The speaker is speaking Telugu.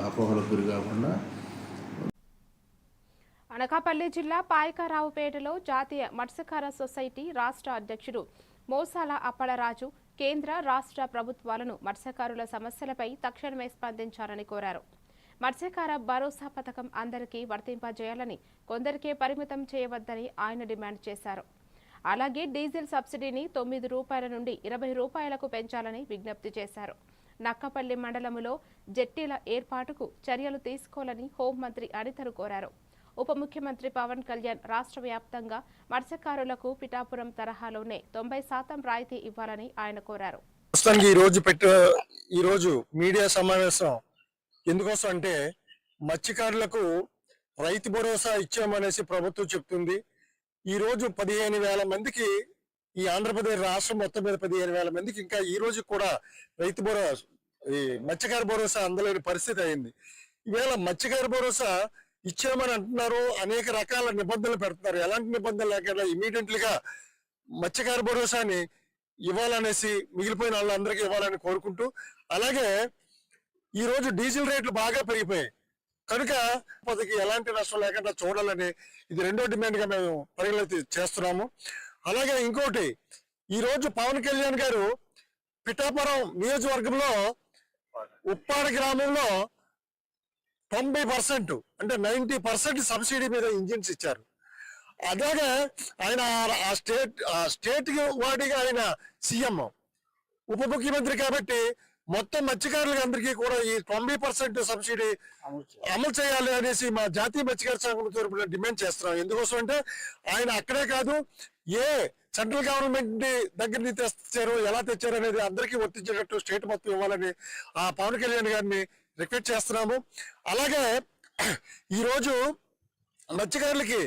అపోహలకు గురి కాకుండా. అనకాపల్లి జిల్లా పాయకరావుపేటలో జాతీయ మత్స్యకార సొసైటీ రాష్ట్ర అధ్యక్షుడు మోసాల అప్పలరాజు కేంద్ర రాష్ట్ర ప్రభుత్వాలను మత్స్యకారుల సమస్యలపై తక్షణమే స్పందించాలని కోరారు. మత్స్యకార భరోసా పథకం అందరికీ వర్తింపజేయాలని, కొందరికే పరిమితం చేయవద్దని ఆయన డిమాండ్ చేశారు. అలాగే డీజిల్ సబ్సిడీని 9 రూపాయల నుండి 20 రూపాయలకు పెంచాలని విజ్ఞప్తి చేశారు. నక్కపల్లి మండలంలో జెట్టీల ఏర్పాటుకు చర్యలు తీసుకోవాలని హోంమంత్రి అనితను కోరారు. ఉప ముఖ్యమంత్రి పవన్ కళ్యాణ్ రాష్ట్ర వ్యాప్తంగా మత్స్యకారులకు పిఠాపురం తరహాలోనే 90% రాయితీ ఇవ్వాలని ఆయన కోరారు. ఈరోజు మీడియా సమావేశం ఎందుకోసం అంటే మత్స్యకారులకు రైతు భరోసా ఇచ్చామనేసి ప్రభుత్వం చెప్తుంది. ఈ రోజు 15,000 మందికి ఈ ఆంధ్రప్రదేశ్ రాష్ట్రం మొత్తం మీద 15,000 మందికి ఇంకా ఈ రోజు కూడా రైతు భరోసా ఈ మత్స్యకార భరోసా అందలేని పరిస్థితి అయింది. ఈవేళ మత్స్యకార భరోసా ఇచ్చామని అంటున్నారు, అనేక రకాల నిబంధనలు పెడుతున్నారు. ఎలాంటి నిబంధనలు లేకుండా ఇమీడియట్లీగా మత్స్యకార భరోసాని ఇవ్వాలనేసి మిగిలిపోయిన వాళ్ళందరికీ ఇవ్వాలని కోరుకుంటూ, అలాగే ఈ రోజు డీజిల్ రేట్లు బాగా పెరిగిపోయాయి కనుక పదకి ఎలాంటి నష్టం లేకుండా చూడాలని ఇది రెండో డిమాండ్ గా మేము పరిగణలోకి చేస్తున్నాము. అలాగే ఇంకోటి, ఈ రోజు పవన్ కళ్యాణ్ గారు పిఠాపురం నియోజకవర్గంలో ఉప్పాడ గ్రామంలో 90% అంటే 90% సబ్సిడీ మీద ఇంజిన్స్ ఇచ్చారు. అలాగే ఆయన ఆ స్టేట్ వాడిగా ఆయన సీఎం, ఉప ముఖ్యమంత్రి కాబట్టి మొత్తం మత్స్యకారులకు అందరికీ కూడా ఈ 90% సబ్సిడీ అమలు చేయాలి అనేసి మా జాతీయ మత్స్యకార సంఘం తరపున డిమాండ్ చేస్తున్నాం. ఎందుకోసం అంటే ఆయన అక్కడే కాదు, ఏ సెంట్రల్ గవర్నమెంట్ దగ్గర నుంచి తెచ్చారో ఎలా తెచ్చారో అనేది అందరికీ వర్తించేటట్టు స్టేట్ మొత్తం ఇవ్వాలని ఆ పవన్ కళ్యాణ్ గారిని రిక్వెస్ట్ చేస్తున్నాము. అలాగే ఈరోజు మత్స్యకారులకి